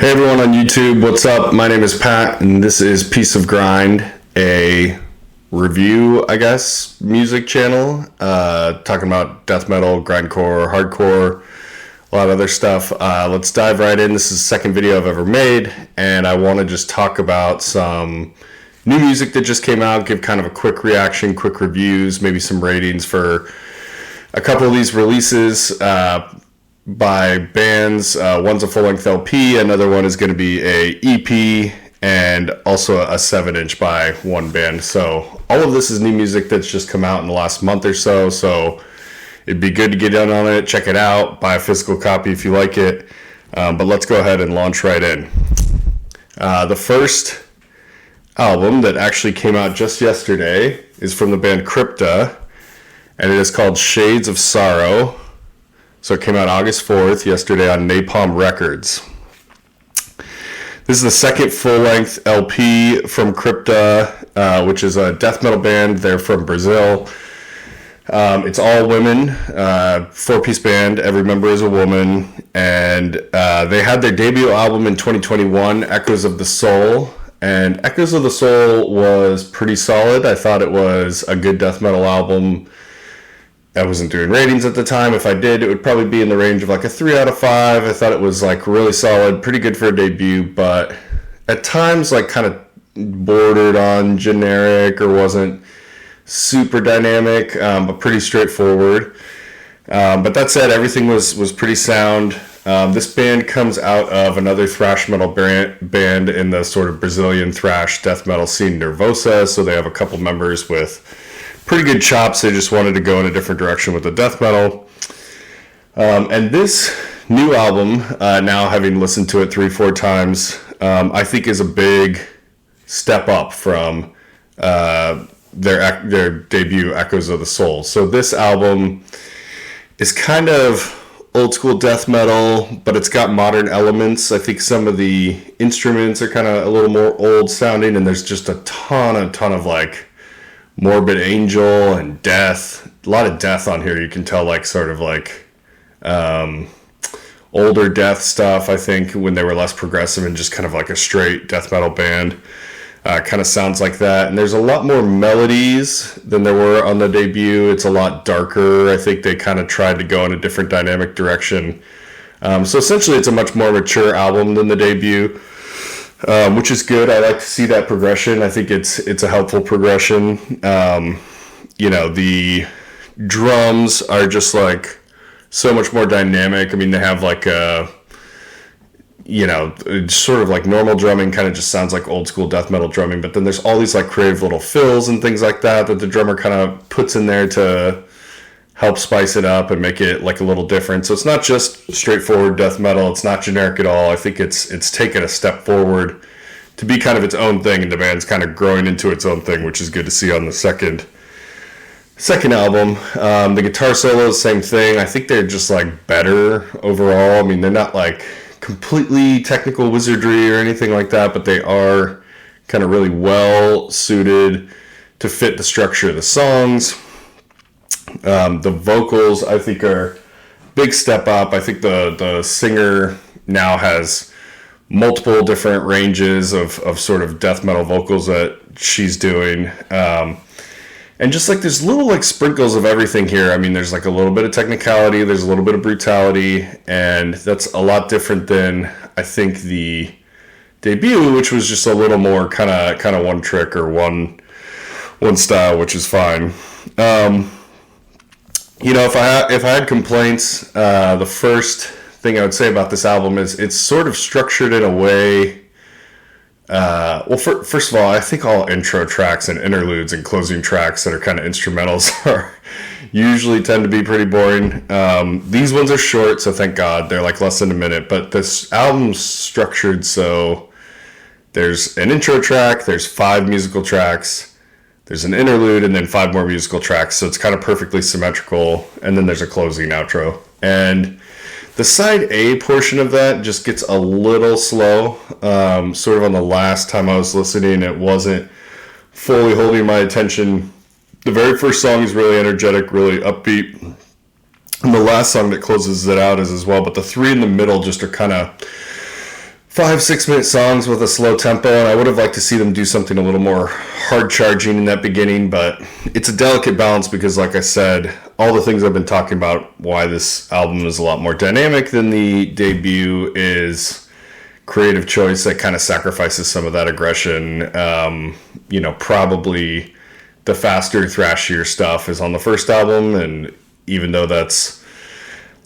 Hey everyone on YouTube, what's up? My name is Pat and this is Piece of Grind, a review, I guess, music channel, talking about death metal, grindcore, hardcore, a lot of other stuff. Let's dive right in. This is the second video I've ever made, and I want to just talk about some new music that just came out, give kind of a quick reaction, quick reviews, maybe some ratings for a couple of these releases by bands. One's a full-length LP, another one is going to be a EP, and also a 7-inch by one band. So all of this is new music that's just come out in the last month or so it'd be good to get in on it, check it out, buy a physical copy if you like it. But let's go ahead and launch right in. The first album that actually came out just yesterday is from the band Crypta, and it is called Shades of Sorrow. So it came out August 4th, yesterday, on Napalm Records. This is the second full-length LP from Crypta, which is a death metal band. They're from Brazil. It's all women, 4-piece band. Every member is a woman. And they had their debut album in 2021, Echoes of the Soul. And Echoes of the Soul was pretty solid. I thought it was a good death metal album. I wasn't doing ratings at the time. If I did, it would probably be in the range of like a 3 out of 5. I thought it was like really solid, pretty good for a debut, but at times like kind of bordered on generic or wasn't super dynamic, but pretty straightforward. But that said, everything was pretty sound. This band comes out of another thrash metal band in the sort of Brazilian thrash death metal scene, Nervosa, so they have a couple members with pretty good chops. They just wanted to go in a different direction with the death metal. And this new album, now having listened to it 3-4 times, I think is a big step up from their debut, Echoes of the Soul. So this album is kind of old school death metal, but it's got modern elements. I think some of the instruments are kind of a little more old sounding, and there's just a ton of like Morbid Angel and death. A lot of death on here. You can tell like sort of like older death stuff, I think, when they were less progressive and just kind of like a straight death metal band. Kind of sounds like that. And there's a lot more melodies than there were on the debut. It's a lot darker. I think they kind of tried to go in a different dynamic direction. So essentially it's a much more mature album than the debut. Which is good. I like to see that progression. I think it's a helpful progression. The drums are just like so much more dynamic. I mean, they have like sort of like normal drumming kind of just sounds like old school death metal drumming, but then there's all these like creative little fills and things like that the drummer kind of puts in there to help spice it up and make it like a little different. So it's not just straightforward death metal. It's not generic at all. I think it's taken a step forward to be kind of its own thing, and the band's kind of growing into its own thing, which is good to see on the second album. The guitar solo, same thing. I think they're just like better overall. I mean, they're not like completely technical wizardry or anything like that, but they are kind of really well suited to fit the structure of the songs. The vocals, I think, are a big step up. I think the singer now has multiple different ranges of sort of death metal vocals that she's doing. And just like there's little like sprinkles of everything here. I mean, there's like a little bit of technicality, there's a little bit of brutality, and that's a lot different than I think the debut, which was just a little more kind of one trick or one style, which is fine. If I had complaints, the first thing I would say about this album is it's sort of structured in a way. First of all, I think all intro tracks and interludes and closing tracks that are kind of instrumentals are usually tend to be pretty boring. These ones are short, so thank God. They're like less than a minute. But this album's structured so there's an intro track, there's 5 musical tracks, there's an interlude, and then 5 more musical tracks. So it's kind of perfectly symmetrical. And then there's a closing outro. And the side A portion of that just gets a little slow. Sort of on the last time I was listening, it wasn't fully holding my attention. The very first song is really energetic, really upbeat. And the last song that closes it out is as well. But the 3 in the middle just are kind of 5-6 minute songs with a slow tempo, and I would have liked to see them do something a little more hard charging in that beginning, but it's a delicate balance because, like I said, all the things I've been talking about, why this album is a lot more dynamic than the debut, is creative choice that kind of sacrifices some of that aggression. Probably the faster, thrashier stuff is on the first album, and even though that's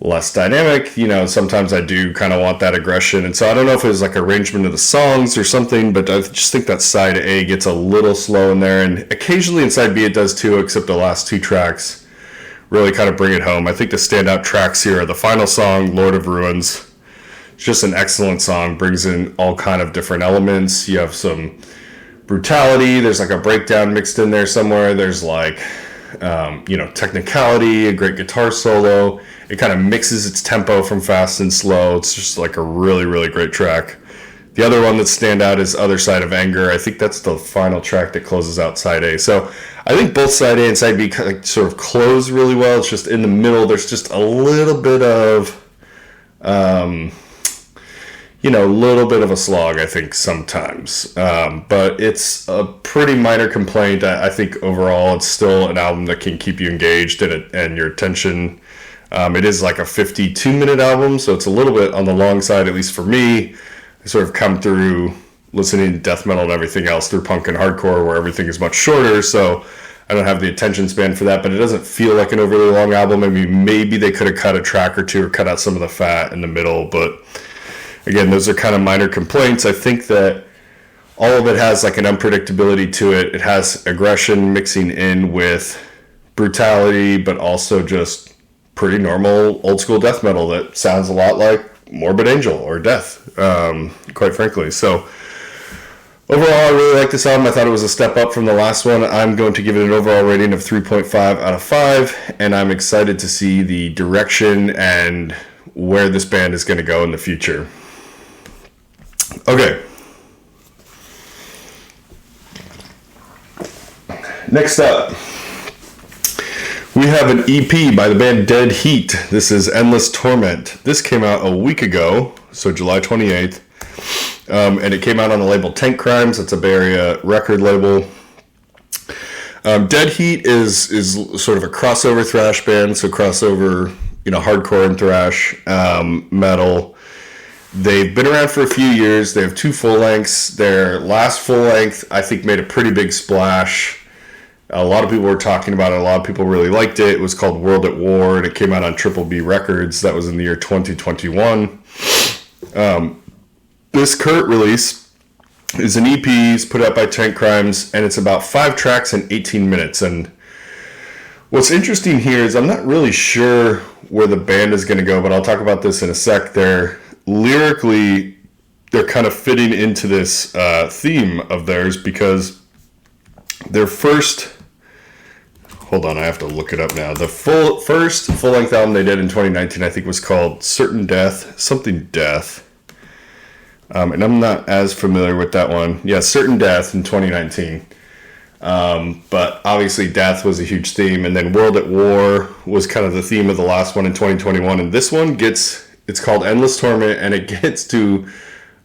less dynamic, sometimes I do kind of want that aggression. And so I don't know if it was like arrangement of the songs or something, but I just think that side A gets a little slow in there, and occasionally in side B it does too, except the last two tracks really kind of bring it home. I think the standout tracks here are the final song, Lord of Ruins. It's just an excellent song, brings in all kind of different elements. You have some brutality, there's like a breakdown mixed in there somewhere, there's like technicality, a great guitar solo. It kind of mixes its tempo from fast and slow. It's just like a really, really great track. The other one that stand out is Other Side of Anger. I think that's the final track that closes out side A. So I think both side A and side B sort of close really well. It's just in the middle, there's just a little bit of little bit of a slog, I think, sometimes. But it's a pretty minor complaint. I think overall it's still an album that can keep you engaged and your attention. It is like a 52-minute album, so it's a little bit on the long side, at least for me. I sort of come through listening to death metal and everything else through punk and hardcore, where everything is much shorter, so I don't have the attention span for that, but it doesn't feel like an overly long album. I mean, maybe they could have cut a track or two or cut out some of the fat in the middle, but again, those are kind of minor complaints. I think that all of it has like an unpredictability to it. It has aggression mixing in with brutality, but also just pretty normal old school death metal that sounds a lot like Morbid Angel or Death, quite frankly. So overall, I really like this album. I thought it was a step up from the last one. I'm going to give it an overall rating of 3.5 out of 5, and I'm excited to see the direction and where this band is going to go in the future. Okay. Next up, we have an EP by the band Dead Heat. This is Endless Torment. This came out a week ago, so July 28th. And it came out on the label Tank Crimes. It's a Bay Area record label. Dead Heat is sort of a crossover thrash band, so crossover, hardcore and thrash metal. They've been around for a few years. They have 2 full lengths. Their last full length, I think, made a pretty big splash. A lot of people were talking about it. A lot of people really liked it. It was called World at War, and it came out on Triple B Records. That was in the year 2021. This current release is an EP. It's put out by Tank Crimes, and it's about 5 tracks and 18 minutes. And what's interesting here is I'm not really sure where the band is going to go, but I'll talk about this in a sec. They're kind of fitting into this theme of theirs, because their first... Hold on, I have to look it up now. The first full-length album they did in 2019, I think, was called Certain Death, something Death. And I'm not as familiar with that one. Yeah, Certain Death in 2019. But obviously Death was a huge theme. And then World at War was kind of the theme of the last one in 2021. And this one it's called Endless Torment, and it gets to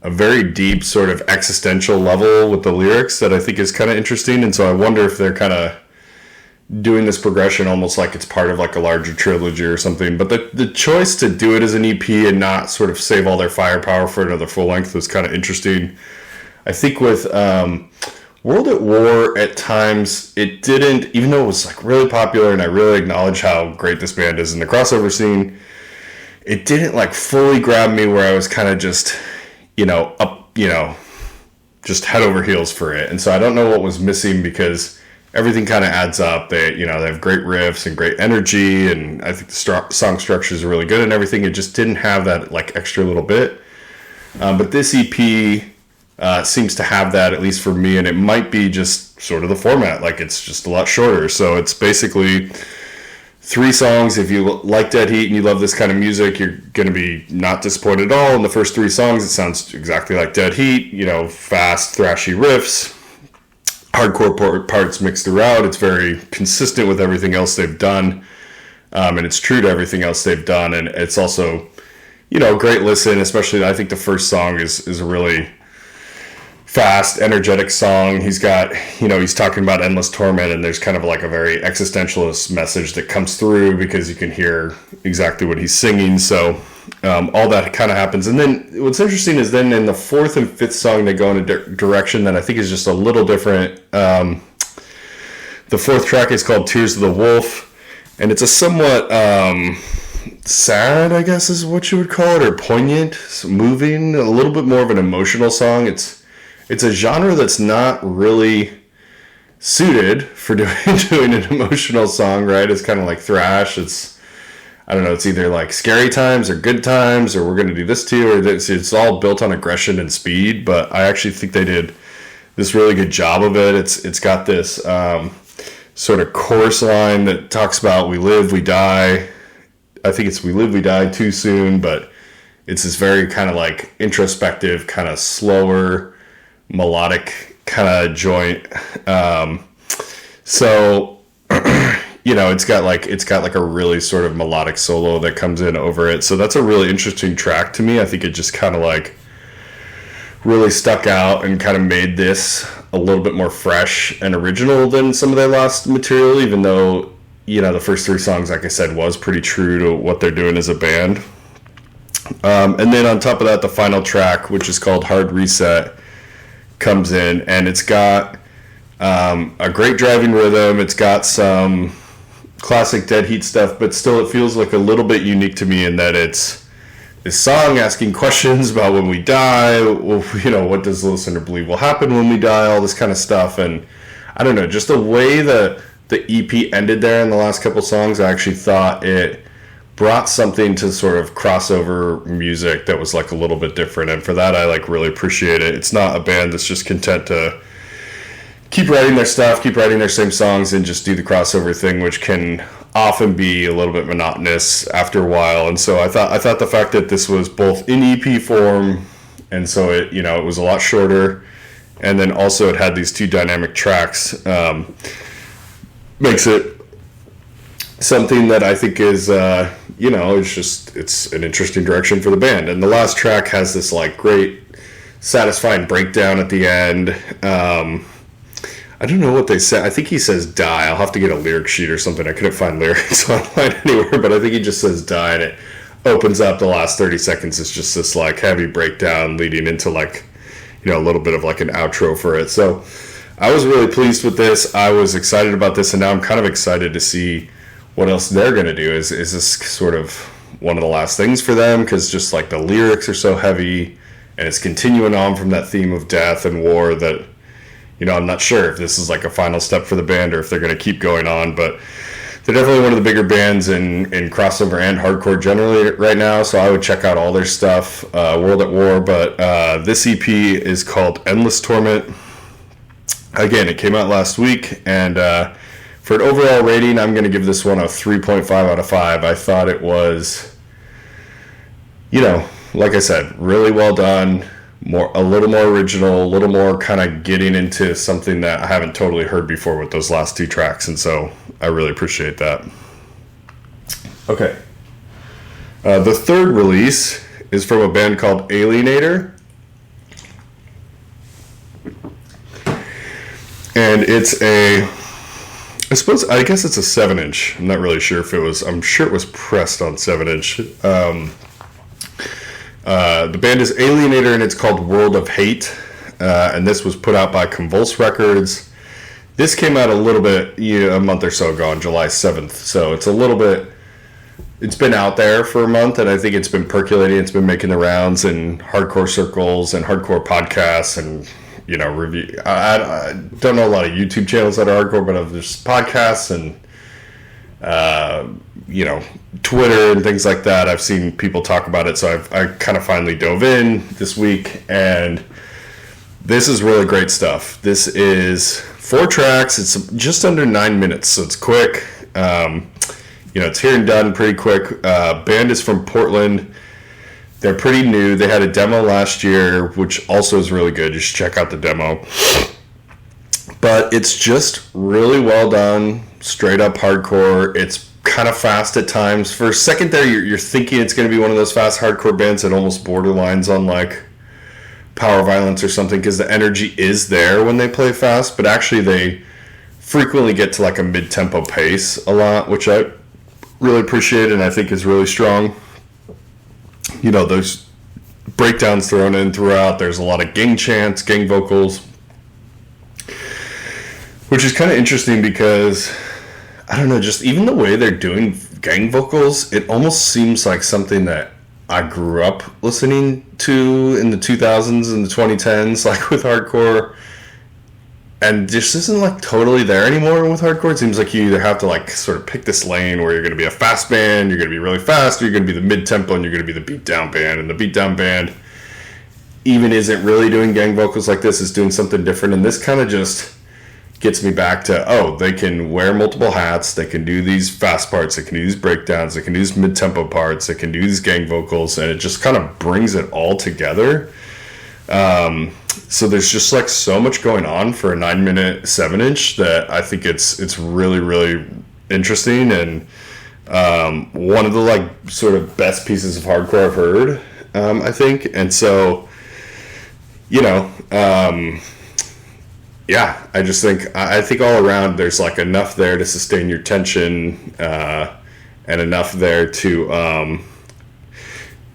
a very deep sort of existential level with the lyrics that I think is kind of interesting. And so I wonder if they're kind of doing this progression almost like it's part of like a larger trilogy or something. But the choice to do it as an EP and not sort of save all their firepower for another full length was kind of interesting. I think with World at War, at times it didn't, even though it was like really popular, and I really acknowledge how great this band is in the crossover scene, it didn't like fully grab me where I was kind of just just head over heels for it. And so I don't know what was missing, because everything kind of adds up. They have great riffs and great energy, and I think the song structures are really good and everything. It just didn't have that like extra little bit. But this EP seems to have that, at least for me, and it might be just sort of the format. Like, it's just a lot shorter. So it's basically 3 songs. If you like Dead Heat and you love this kind of music, you're going to be not disappointed at all. In the first 3 songs, it sounds exactly like Dead Heat, fast, thrashy riffs, hardcore parts mixed throughout. It's very consistent with everything else they've done, and it's true to everything else they've done. And it's also, great listen, especially I think the first song is a really fast, energetic song. He's got, he's talking about endless torment, and there's kind of like a very existentialist message that comes through because you can hear exactly what he's singing. So all that kind of happens. And then what's interesting is then in the fourth and fifth song, they go in a direction that I think is just a little different. The fourth track is called Tears of the Wolf, and it's a somewhat sad, I guess is what you would call it, or poignant, moving, a little bit more of an emotional song. It's a genre that's not really suited for doing an emotional song, right? It's kind of like thrash. I don't know, it's either like scary times or good times, or we're going to do this to you, or it's all built on aggression and speed. But I actually think they did this really good job of it. It's got this sort of chorus line that talks about we live, we die. I think it's we live, we die too soon, but it's this very kind of like introspective, kind of slower, melodic kind of joint. So it's got like a really sort of melodic solo that comes in over it. So that's a really interesting track to me. I think it just kind of like really stuck out and kind of made this a little bit more fresh and original than some of their last material, even though, the first three songs, like I said, was pretty true to what they're doing as a band. And then on top of that, the final track, which is called Hard Reset, comes in, and it's got a great driving rhythm. It's got some classic Dead Heat stuff, but still it feels like a little bit unique to me in that it's this song asking questions about when we die, what does the listener believe will happen when we die, all this kind of stuff. And I don't know, just the way the EP ended there in the last couple songs, I actually thought it brought something to sort of crossover music that was like a little bit different, and for that I like really appreciate it. It's not a band that's just content to keep writing their stuff, keep writing their same songs, and just do the crossover thing, which can often be a little bit monotonous after a while. And so I thought the fact that this was both in EP form, and so it was a lot shorter, and then also it had these two dynamic tracks, makes it something that I think is it's an interesting direction for the band. And the last track has this like great satisfying breakdown at the end. I don't know what they said. I think he says die. I'll have to get a lyric sheet or something. I couldn't find lyrics online anywhere, but I think he just says die, and it opens up the last 30 seconds. It's just this like heavy breakdown leading into like, a little bit of like an outro for it. So I was really pleased with this. I was excited about this, and now I'm kind of excited to see what else they're going to do. Is this sort of one of the last things for them? Because just like the lyrics are so heavy, and it's continuing on from that theme of death and war that, I'm not sure if this is like a final step for the band or if they're going to keep going on. But they're definitely one of the bigger bands in crossover and hardcore generally right now, so I would check out all their stuff, World at War. But this EP is called Endless Torment. Again, it came out last week, and for an overall rating, I'm going to give this one a 3.5 out of 5. I thought it was, like I said, really well done, a little more original, a little more kind of getting into something that I haven't totally heard before with those last two tracks, and so I really appreciate that. Okay. The third release is from a band called Alienator. And it's I guess it's a 7-inch. I'm not really sure if it was, I'm sure it was pressed on 7-inch. The band is Alienator, and it's called World of Hate. And this was put out by Convulse Records. This came out a little bit, a month or so ago on July 7th. So it's it's been out there for a month, and I think it's been percolating. It's been making the rounds in hardcore circles and hardcore podcasts and, review. I don't know a lot of YouTube channels that are hardcore, but there's podcasts and, Twitter and things like that. I've seen people talk about it, so I kind of finally dove in this week, and this is really great stuff. This is 4 tracks. It's just under 9 minutes, so it's quick. It's here and done pretty quick. Band is from Portland. They're pretty new. They had a demo last year, which also is really good. You should check out the demo. But it's just really well done, straight up hardcore. It's kind of fast at times. For a second there, you're thinking it's going to be one of those fast hardcore bands that almost borderlines on like Power Violence or something, because the energy is there when they play fast, but actually they frequently get to like a mid-tempo pace a lot, which I really appreciate and I think is really strong. You know, there's breakdowns thrown in throughout. There's a lot of gang chants, gang vocals, which is kind of interesting because, I don't know, just even the way they're doing gang vocals, it almost seems like something that I grew up listening to in the 2000s and the 2010s, like with hardcore, and just isn't like totally there anymore with hardcore. It seems like you either have to like sort of pick this lane where you're going to be a fast band, you're going to be really fast, or you're going to be the mid-tempo and you're going to be the beatdown band. And the beatdown band even isn't really doing gang vocals like this, is doing something different. And this kind of just gets me back to, oh, they can wear multiple hats, they can do these fast parts, they can do these breakdowns, they can do these mid-tempo parts, they can do these gang vocals, and it just kind of brings it all together. So there's just like so much going on for a 9-minute 7-inch that I think it's really, really interesting, and one of the like sort of best pieces of hardcore I've heard, I think. And so, you know, yeah, I just think, I think all around there's like enough there to sustain your tension, and enough there to,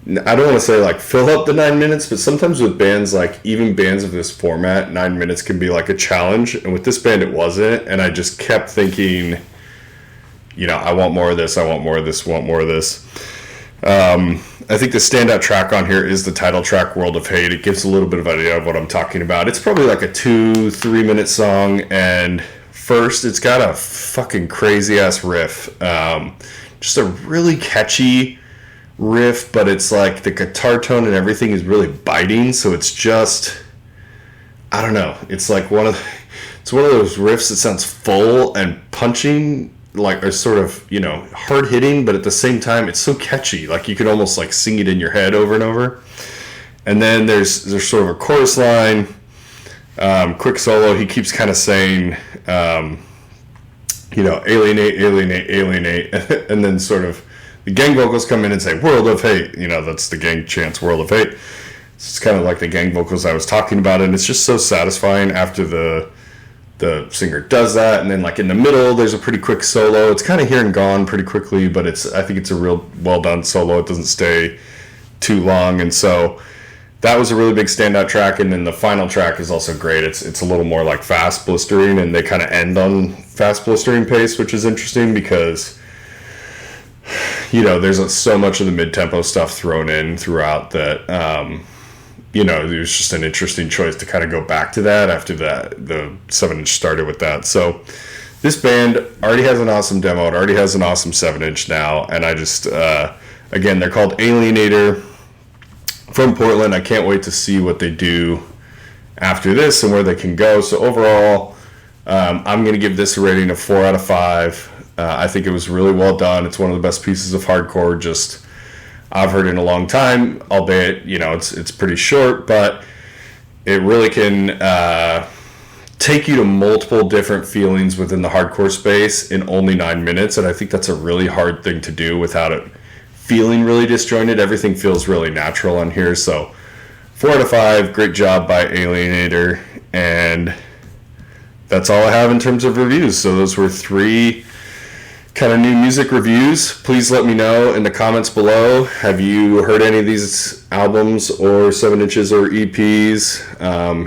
I don't want to say like fill up the 9 minutes, but sometimes with bands, like even bands of this format, 9 minutes can be like a challenge. And with this band, it wasn't. And I just kept thinking, you know, I want more of this, I want more of this, want more of this. I think the standout track on here is the title track, World of Hate. It gives a little bit of an idea of what I'm talking about. It's probably like a 2-3 minute song, and first it's got a fucking crazy ass riff. Just a really catchy riff, but it's like the guitar tone and everything is really biting, so it's just, I don't know, it's like one of those riffs that sounds full and punching, like, or sort of, you know, hard hitting, but at the same time it's so catchy, like you could almost like sing it in your head over and over. And then there's sort of a chorus line, quick solo. He keeps kind of saying, you know, alienate, alienate, alienate, and then sort of the gang vocals come in and say World of Hate. You know, that's the gang chants, World of Hate. It's kind of like the gang vocals I was talking about, and it's just so satisfying after the singer does that. And then like in the middle there's a pretty quick solo. It's kind of here and gone pretty quickly, but I think it's a real well done solo. It doesn't stay too long, and so that was a really big standout track. And then the final track is also great. It's a little more like fast blistering, and they kind of end on fast blistering pace, which is interesting because, you know, there's so much of the mid-tempo stuff thrown in throughout that, you know, it was just an interesting choice to kind of go back to that after that the 7-inch started with that. So this band already has an awesome demo. It already has an awesome 7-inch now, and I just, again, they're called Alienator, from Portland. I can't wait to see what they do after this and where they can go. So overall, I'm going to give this a rating of 4 out of 5. I think it was really well done. It's one of the best pieces of hardcore just I've heard in a long time, albeit, you know, it's pretty short, but it really can take you to multiple different feelings within the hardcore space in only 9 minutes, and I think that's a really hard thing to do without it feeling really disjointed. Everything feels really natural on here, so 4 out of 5, great job by Alienator, and that's all I have in terms of reviews. So those were 3 kind of new music reviews. Please let me know in the comments below. Have you heard any of these albums or 7-inches or EPs?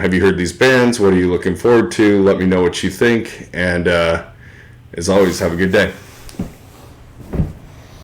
Have you heard these bands? What are you looking forward to? Let me know what you think. And as always, have a good day.